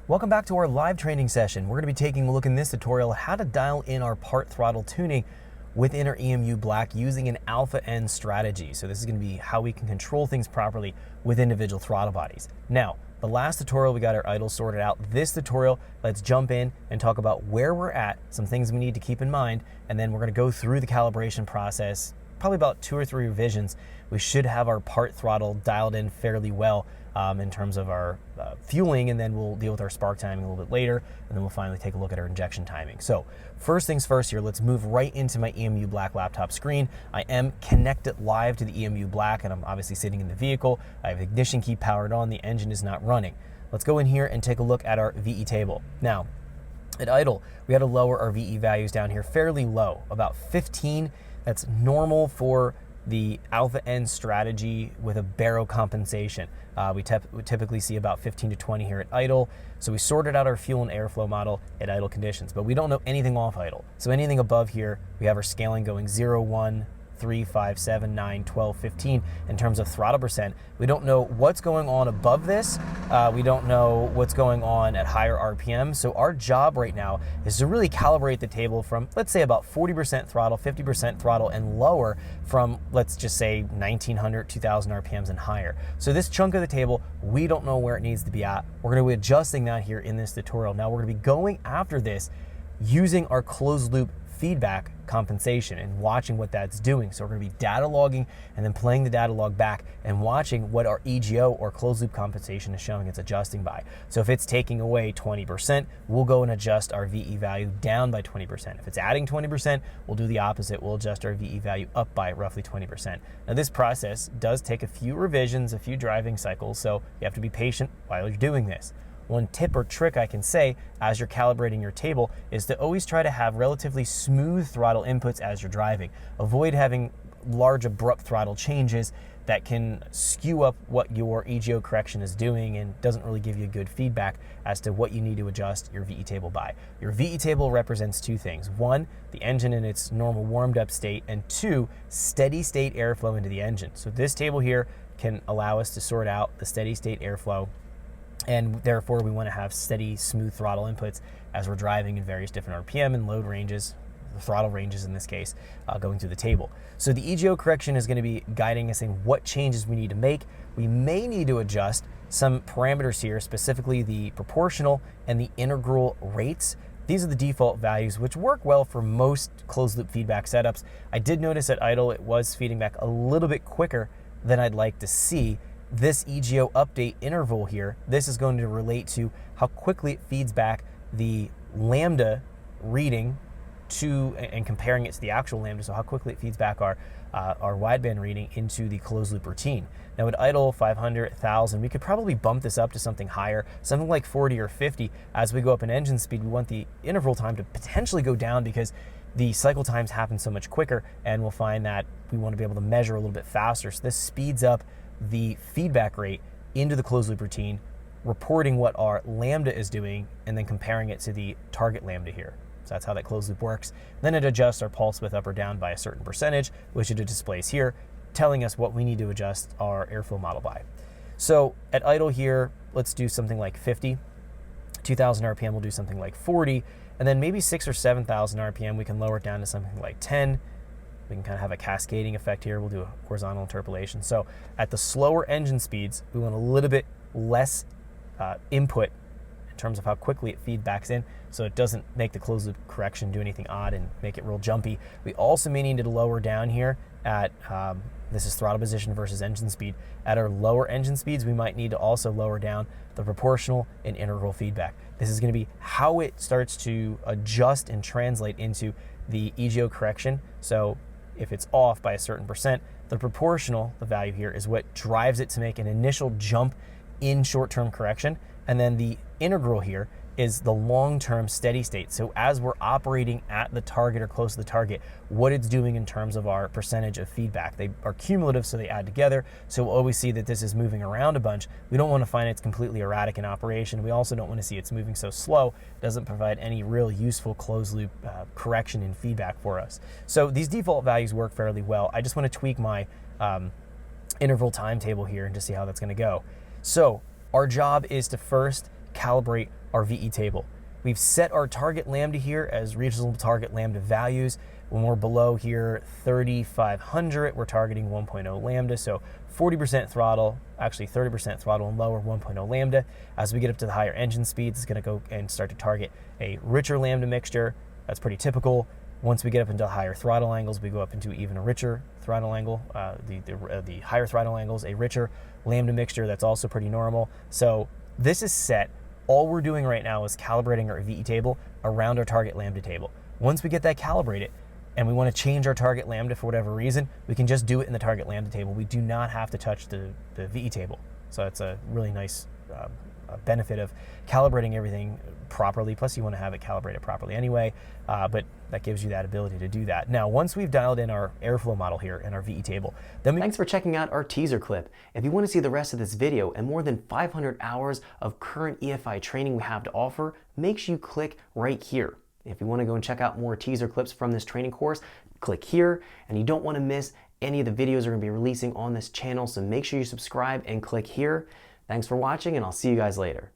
Welcome back to our live training session. We're going to be taking a look in this tutorial at how to dial in our part throttle tuning within our EMU black using an alpha N strategy. So this is going to be how we can control things properly with individual throttle bodies. Now, the last tutorial we got our idle sorted out. This tutorial, let's jump in and talk about where we're at, some things we need to keep in mind, and then we're going to go through the calibration process, probably about 2 or 3 revisions. We should have our part throttle dialed in fairly well in terms of our fueling, and then we'll deal with our spark timing a little bit later, and then we'll finally take a look at our injection timing. So first things first here, let's move right into my EMU black laptop screen. I am connected live to the EMU black, and I'm obviously sitting in the vehicle. I have the ignition key powered on, the engine is not running. Let's go in here and take a look at our VE table. Now, at idle, we had to lower our VE values down here fairly low, about 15. That's normal for the alpha N strategy with a baro compensation. We typically see about 15 to 20 here at idle. So we sorted out our fuel and airflow model at idle conditions, but we don't know anything off idle. So anything above here, we have our scaling going 0, 1, 3, 5, 7, 9, 12, 15 in terms of throttle percent. We don't know what's going on above this. We don't know what's going on at higher RPM. So our job right now is to really calibrate the table from, let's say, about 40% throttle, 50% throttle, and lower from, let's just say, 1900, 2000 RPMs and higher. So this chunk of the table, we don't know where it needs to be at. We're going to be adjusting that here in this tutorial. Now we're going to be going after this using our closed loop feedback compensation and watching what that's doing. So we're going to be data logging and then playing the data log back and watching what our EGO or closed loop compensation is showing it's adjusting by. So if it's taking away 20%, we'll go and adjust our VE value down by 20%. If it's adding 20%, we'll do the opposite. We'll adjust our VE value up by roughly 20%. Now this process does take a few revisions, a few driving cycles, so you have to be patient while you're doing this. One tip or trick I can say as you're calibrating your table is to always try to have relatively smooth throttle inputs as you're driving. Avoid having large abrupt throttle changes that can skew up what your EGO correction is doing and doesn't really give you good feedback as to what you need to adjust your VE table by. Your VE table represents 2 things. 1, the engine in its normal warmed up state, and 2, steady state airflow into the engine. So this table here can allow us to sort out the steady state airflow, and therefore we want to have steady, smooth throttle inputs as we're driving in various different RPM and load ranges, the throttle ranges in this case, going through the table. So the EGO correction is going to be guiding us in what changes we need to make. We may need to adjust some parameters here, specifically the proportional and the integral rates. These are the default values, which work well for most closed loop feedback setups. I did notice at idle it was feeding back a little bit quicker than I'd like to see. This EGO update interval here, this is going to relate to how quickly it feeds back the lambda reading to, and comparing it to the actual lambda, so how quickly it feeds back our wideband reading into the closed loop routine. Now at idle 500, 1000, we could probably bump this up to something higher, something like 40 or 50. As we go up in engine speed, we want the interval time to potentially go down because the cycle times happen so much quicker, and we'll find that we want to be able to measure a little bit faster. So this speeds up the feedback rate into the closed loop routine, reporting what our lambda is doing, and then comparing it to the target lambda here. So that's how that closed loop works. Then it adjusts our pulse width up or down by a certain percentage, which it displays here, telling us what we need to adjust our airflow model by. So at idle here, let's do something like 50. 2000 RPM, we'll do something like 40, and then maybe 6,000 or 7,000 RPM, we can lower it down to something like 10. We can kind of have a cascading effect here. We'll do a horizontal interpolation. So at the slower engine speeds, we want a little bit less input in terms of how quickly it feedbacks in, so it doesn't make the closed loop correction do anything odd and make it real jumpy. We also may need to lower down here at, this is throttle position versus engine speed. At our lower engine speeds, we might need to also lower down the proportional and integral feedback. This is going to be how it starts to adjust and translate into the EGO correction. So if it's off by a certain percent, the proportional, the value here, is what drives it to make an initial jump in short-term correction. And then the integral here is the long-term steady state. So as we're operating at the target or close to the target, what it's doing in terms of our percentage of feedback. They are cumulative, so they add together. So we'll always see that this is moving around a bunch. We don't want to find it's completely erratic in operation. We also don't want to see it's moving so slow. It doesn't provide any real useful closed loop correction and feedback for us. So these default values work fairly well. I just want to tweak my interval timetable here and just see how that's going to go. So our job is to first calibrate our VE table. We've set our target lambda here as reasonable target lambda values. When we're below here 3,500, we're targeting 1.0 lambda, so 40% throttle, actually 30% throttle and lower, 1.0 lambda. As we get up to the higher engine speeds, it's going to go and start to target a richer lambda mixture. That's pretty typical. Once we get up into higher throttle angles, we go up into even a richer throttle angle. The higher throttle angles, a richer lambda mixture. That's also pretty normal. So this is set. All we're doing right now is calibrating our VE table around our target lambda table. Once we get that calibrated and we want to change our target lambda for whatever reason, we can just do it in the target lambda table. We do not have to touch the VE table. So that's a really nice benefit of calibrating everything properly. Plus you want to have it calibrated properly anyway, but that gives you that ability to do that. Now, once we've dialed in our airflow model here in our VE table, then thanks for checking out our teaser clip. If you want to see the rest of this video and more than 500 hours of current EFI training we have to offer, make sure you click right here. If you want to go and check out more teaser clips from this training course, click here, and you don't want to miss any of the videos we're going to be releasing on this channel, so make sure you subscribe and click here. Thanks for watching, and I'll see you guys later.